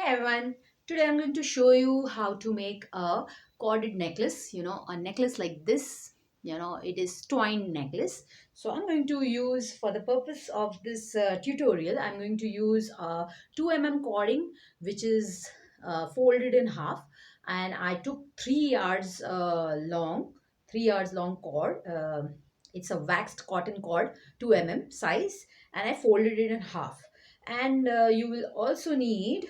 Hey everyone, today I'm going to show you how to make a corded necklace, a necklace like this, it is twine necklace. So I'm going to use, for the purpose of this tutorial, I'm going to use a 2 mm cording which is folded in half, and I took 3 yards long, 3 yards long cord. It's a waxed cotton cord, 2 mm size, and I folded it in half. And you will also need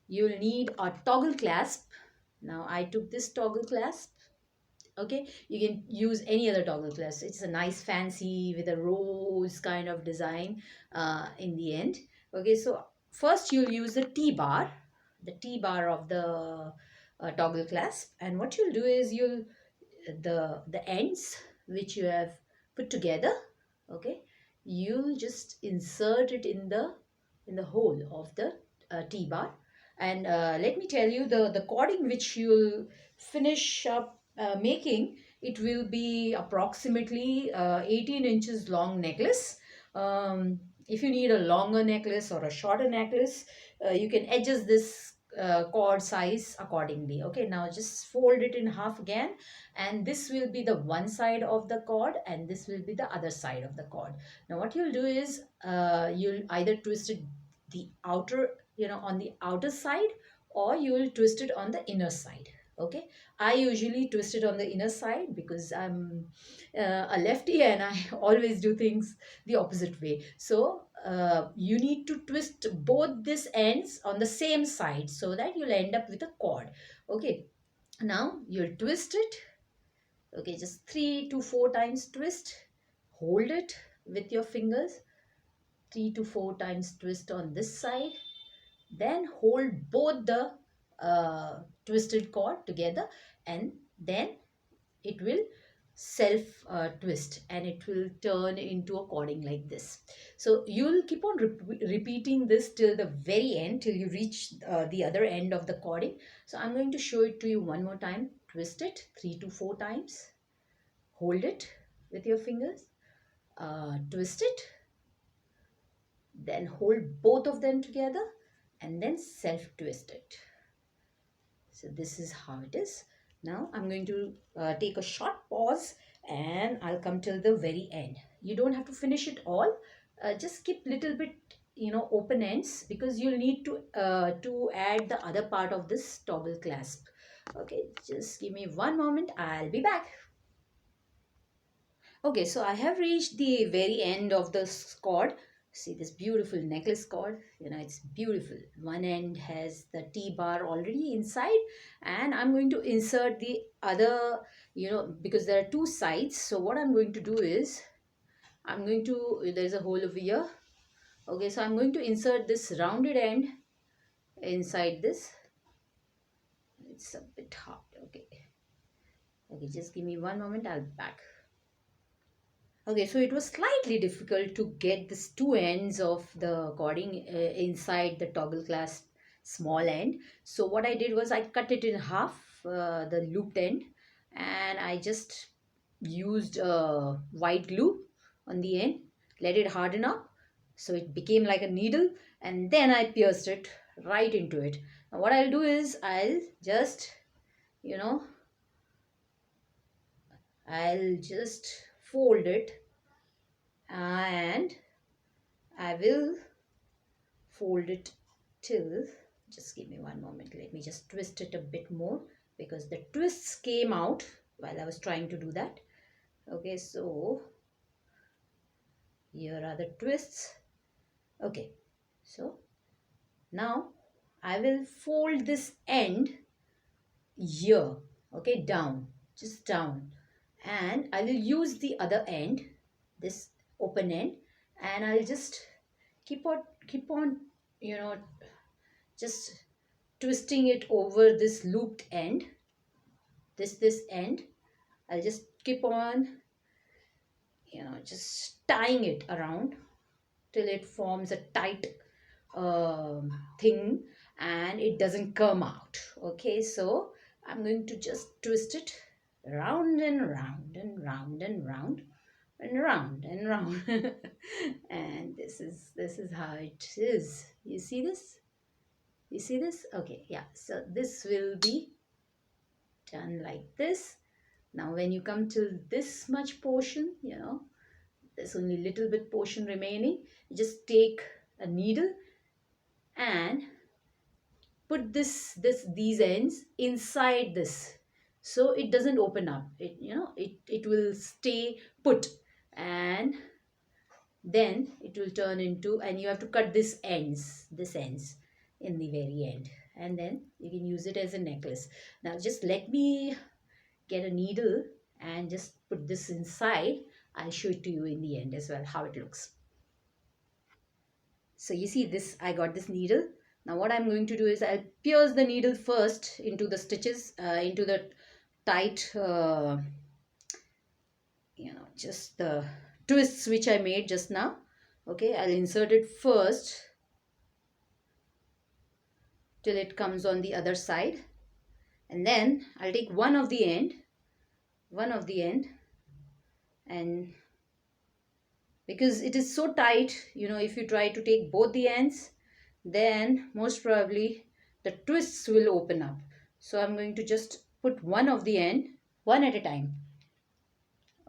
you'll need a toggle clasp. Now I took this toggle clasp. Okay, you can use any other toggle clasp. It's a nice fancy with a rose kind of design in the end. Okay, so first you'll use the T bar of the toggle clasp, and what you'll do is you'll the ends which you have put together. Okay, you'll just insert it in the hole of the T-bar. And let me tell you, the cording which you'll finish up making, it will be approximately 18 inches long necklace. If you need a longer necklace or a shorter necklace, you can adjust this cord size accordingly. Okay, now just fold it in half again, and this will be the one side of the cord and this will be the other side of the cord. Now what you'll do is you'll either twist it the outer, on the outer side, or you will twist it on the inner side. Okay, I usually twist it on the inner side because I'm a lefty and I always do things the opposite way. So you need to twist both these ends on the same side so that you'll end up with a cord. Okay, now you'll twist it. Okay, just 3 to 4 times twist. Hold it with your fingers. 3 to 4 times twist on this side. Then hold both the twisted cord together, and then it will self twist and it will turn into a cording like this. So you'll keep on repeating this till the very end, till you reach the other end of the cording. So I'm going to show it to you one more time. Twist it 3 to 4 times. Hold it with your fingers, twist it, then hold both of them together, and then self twist it. So this is how it is. Now I'm going to take a short pause and I'll come till the very end. You don't have to finish it all. Just keep little bit, open ends, because you'll need to add the other part of this toggle clasp. Okay, just give me one moment. I'll be back. Okay, so I have reached the very end of the cord. See this beautiful necklace cord, it's beautiful. One end has the T-bar already inside, and I'm going to insert the other, because there are two sides. So what I'm going to do is, there's a hole over here. Okay, so I'm going to insert this rounded end inside this. It's a bit hard. Okay. Okay, just give me one moment. I'll be back. Okay, so it was slightly difficult to get these two ends of the cording inside the toggle clasp small end. So what I did was I cut it in half, the looped end, and I just used white glue on the end, let it harden up so it became like a needle, and then I pierced it right into it. Now what I'll do is you know, I'll just fold it, and I will fold it till, just give me one moment, let me just twist it a bit more because the twists came out while I was trying to do that. Okay, so here are the twists. Okay, so now I will fold this end here, okay, down, just down, and I will use the other end, this open end, and I'll just keep on just twisting it over this looped end, this end. I'll just keep on just tying it around till it forms a tight thing and it doesn't come out. Okay, so I'm going to just twist it round and round and round and round and round and round and this is how it is. You see this? You see this? Okay, yeah. So this will be done like this. Now when you come to this much portion, there's only little bit portion remaining. You just take a needle and put these ends inside this, so it doesn't open up. It will stay put, and then it will turn into, and you have to cut this ends in the very end, and then you can use it as a necklace. Now just let me get a needle and just put this inside. I'll show it to you in the end as well how it looks. So you see this, I got this needle. Now what I'm going to do is I'll pierce the needle first into the stitches, into the tight, just the twists which I made just now. Okay, I'll insert it first till it comes on the other side, and then I'll take one of the end, and because it is so tight, if you try to take both the ends, then most probably the twists will open up. So I'm going to just put one of the end, one at a time.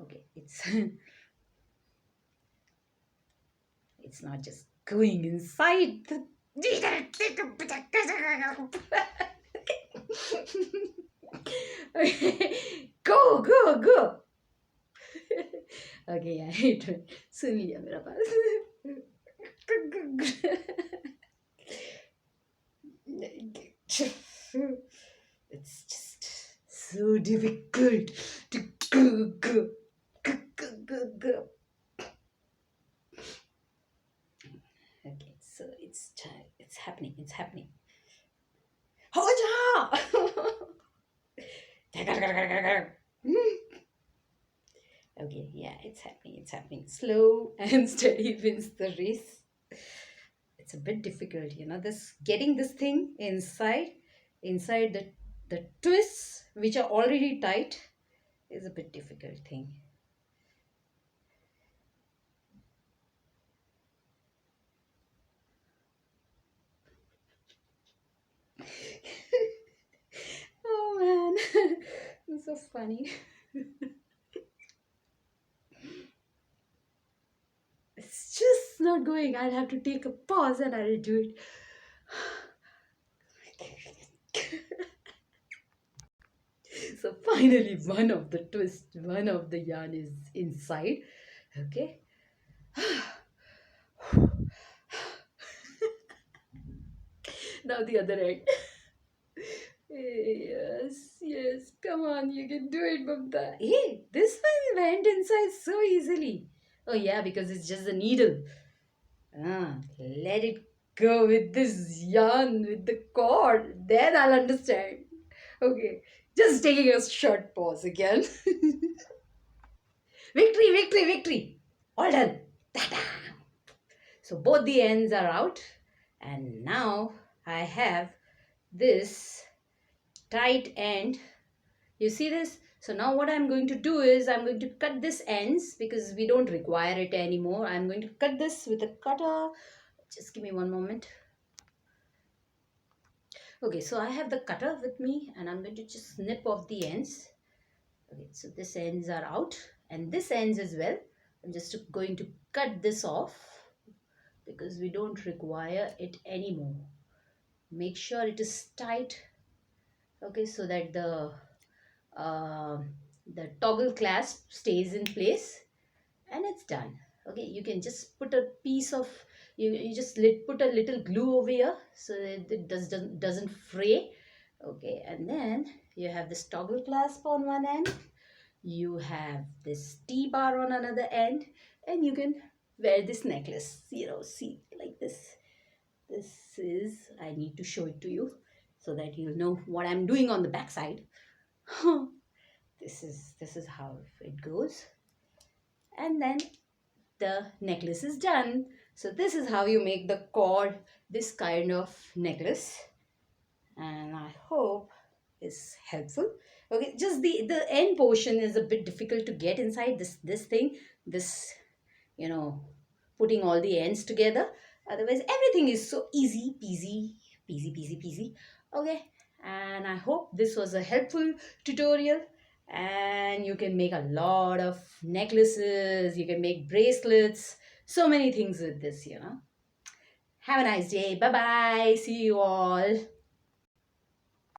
Okay, it's not just going inside the go go go. Okay, yeah, it सुन लिया मेरा पास. It's just so difficult to go. Okay, so it's happening. Hoja! Okay, yeah, it's happening. Slow and steady wins the race. It's a bit difficult, this getting this thing inside the twists which are already tight is a bit difficult thing. Oh man, it's so funny. It's just not going. I'll have to take a pause and I'll do it. So finally one of the yarn is inside. Okay. Now the other end. Yes, come on, you can do it, Mamta. Hey, this one went inside so easily. Oh yeah, because it's just a needle. Let it go with this yarn, with the cord. Then I'll understand. Okay, just taking a short pause again. Victory. All done. Ta-da! So both the ends are out. And now I have this tight end. You see this? So now what I'm going to do is I'm going to cut this ends because we don't require it anymore. I'm going to cut this with a cutter. Just give me one moment. Okay, so I have the cutter with me and I'm going to just snip off the ends. Okay, so this ends are out and this ends as well. I'm just going to cut this off because we don't require it anymore. Make sure it is tight. Okay, so that the toggle clasp stays in place, and it's done. Okay, you can just put a piece of you just put a little glue over here so that it doesn't fray. Okay, and then you have this toggle clasp on one end, you have this T-bar on another end, and you can wear this necklace, see, like this. I need to show it to you so that you'll know what I'm doing on the back side. This is how it goes, and then the necklace is done. So this is how you make the cord this kind of necklace, and I hope it's helpful. Okay, just the end portion is a bit difficult to get inside this thing, this putting all the ends together. Otherwise everything is so easy peasy. Peasy, peasy, peasy. Okay, and I hope this was a helpful tutorial. And you can make a lot of necklaces, you can make bracelets, so many things with this. Have a nice day. Bye bye. See you all.